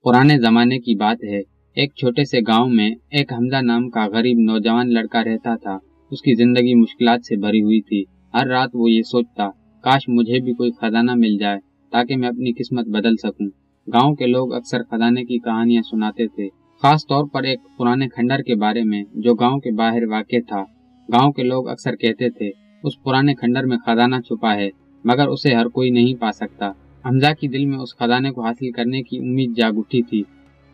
پرانے زمانے کی بات ہے، ایک چھوٹے سے گاؤں میں ایک حمزہ نام کا غریب نوجوان لڑکا رہتا تھا۔ اس کی زندگی مشکلات سے بھری ہوئی تھی۔ ہر رات وہ یہ سوچتا، کاش مجھے بھی کوئی خزانہ مل جائے تاکہ میں اپنی قسمت بدل سکوں۔ گاؤں کے لوگ اکثر خزانے کی کہانیاں سناتے تھے، خاص طور پر ایک پرانے کھنڈر کے بارے میں جو گاؤں کے باہر واقع تھا۔ گاؤں کے لوگ اکثر کہتے تھے، اس پرانے کھنڈر میں خزانہ چھپا ہے، مگر اسے ہر کوئی نہیں پا سکتا۔ حمزہ کی دل میں اس خزانے کو حاصل کرنے کی امید جاگ اٹھی تھی۔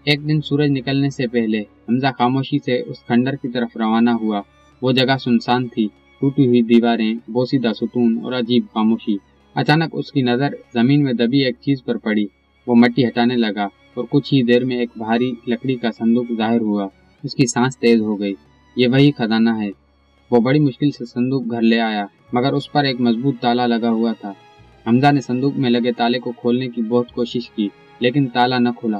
ایک دن سورج نکلنے سے پہلے حمزہ خاموشی سے اس کھنڈر کی طرف روانہ ہوا۔ وہ جگہ سنسان تھی، ٹوٹی ہوئی دیواریں، بوسیدہ ستون اور عجیب خاموشی۔ اچانک اس کی نظر زمین میں دبی ایک چیز پر پڑی۔ وہ مٹی ہٹانے لگا اور کچھ ہی دیر میں ایک بھاری لکڑی کا صندوق ظاہر ہوا۔ اس کی سانس تیز ہو گئی۔ یہ وہی خزانہ ہے۔ وہ بڑی مشکل سے صندوق گھر لے آیا، مگر اس پر ایک مضبوط تالا لگا ہوا تھا۔ حمزہ نے صندوق میں لگے تالے کو کھولنے کی بہت کوشش کی، لیکن تالا نہ کھلا۔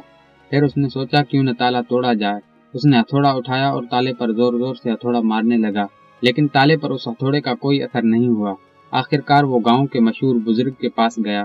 پھر اس نے سوچا کیوں نہ تالا توڑا جائے۔ اس نے ہتھوڑا اٹھایا اور تالے پر زور زور سے ہتھوڑا مارنے لگا، لیکن تالے پر اس ہتھوڑے کا کوئی اثر نہیں ہوا۔ آخرکار وہ گاؤں کے مشہور بزرگ کے پاس گیا۔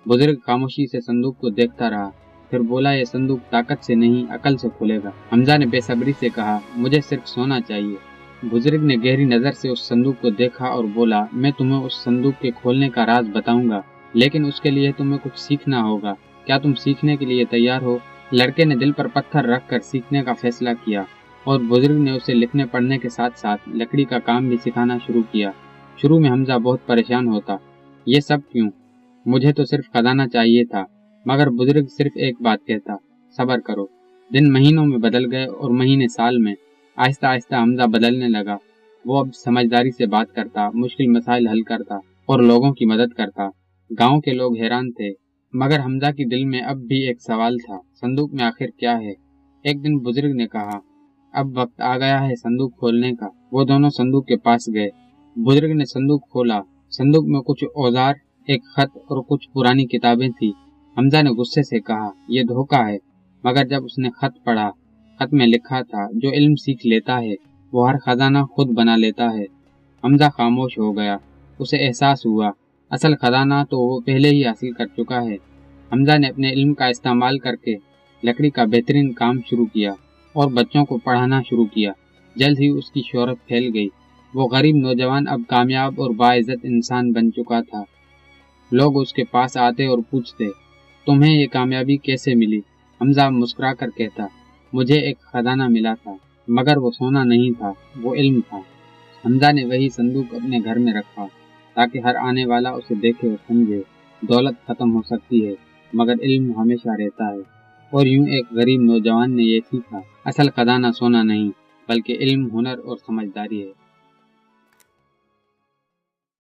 بزرگ خاموشی سے صندوق کو دیکھتا رہا، پھر بولا، یہ صندوق طاقت سے نہیں، عقل سے کھلے گا۔ حمزہ نے بے صبری سے کہا، مجھے صرف سونا چاہیے۔ بزرگ نے گہری نظر سے اس صندوق کو دیکھا اور بولا، میں تمہیں اس صندوق کے کھولنے کا راز بتاؤں گا، لیکن اس کے لیے تمہیں کچھ سیکھنا ہوگا۔ کیا تم سیکھنے کے لیے تیار ہو؟ لڑکے نے دل پر پتھر رکھ کر سیکھنے کا فیصلہ کیا، اور بزرگ نے اسے لکھنے پڑھنے کے ساتھ ساتھ لکڑی کا کام بھی سکھانا شروع کیا۔ شروع میں حمزہ بہت پریشان ہوتا، یہ سب کیوں؟ مجھے تو صرف خزانہ چاہیے تھا۔ مگر بزرگ صرف ایک بات کہتا، صبر کرو۔ دن مہینوں میں بدل گئے اور مہینے سال میں۔ آہستہ آہستہ حمزہ بدلنے لگا۔ وہ اب سمجھداری سے بات کرتا، مشکل مسائل حل کرتا اور لوگوں کی مدد کرتا۔ گاؤں کے لوگ حیران تھے، مگر حمزہ کی دل میں اب بھی ایک سوال تھا، صندوق میں آخر کیا ہے؟ ایک دن بزرگ نے کہا، اب وقت آ گیا ہے صندوق کھولنے کا۔ وہ دونوں صندوق کے پاس گئے۔ بزرگ نے صندوق کھولا۔ صندوق میں کچھ اوزار، ایک خط اور کچھ پرانی کتابیں تھیں۔ حمزہ نے غصے سے کہا، یہ دھوکہ ہے۔ مگر جب اس نے خط پڑھا، خط میں لکھا تھا، جو علم سیکھ لیتا ہے وہ ہر خزانہ خود بنا لیتا ہے۔ حمزہ خاموش ہو گیا۔ اسے احساس ہوا، اصل خزانہ تو وہ پہلے ہی حاصل کر چکا ہے۔ حمزہ نے اپنے علم کا استعمال کر کے لکڑی کا بہترین کام شروع کیا اور بچوں کو پڑھانا شروع کیا۔ جلد ہی اس کی شہرت پھیل گئی۔ وہ غریب نوجوان اب کامیاب اور باعزت انسان بن چکا تھا۔ لوگ اس کے پاس آتے اور پوچھتے، تمہیں یہ کامیابی کیسے ملی؟ حمزہ مسکرا کر کہتا، مجھے ایک خزانہ ملا تھا، مگر وہ سونا نہیں تھا، وہ علم تھا۔ حمزہ نے وہی صندوق اپنے گھر میں رکھا تاکہ ہر آنے والا اسے دیکھے اور سمجھے، دولت ختم ہو سکتی ہے مگر علم ہمیشہ رہتا ہے۔ اور یوں ایک غریب نوجوان نے یہ سیکھا، اصل خزانہ سونا نہیں بلکہ علم، ہنر اور سمجھداری ہے۔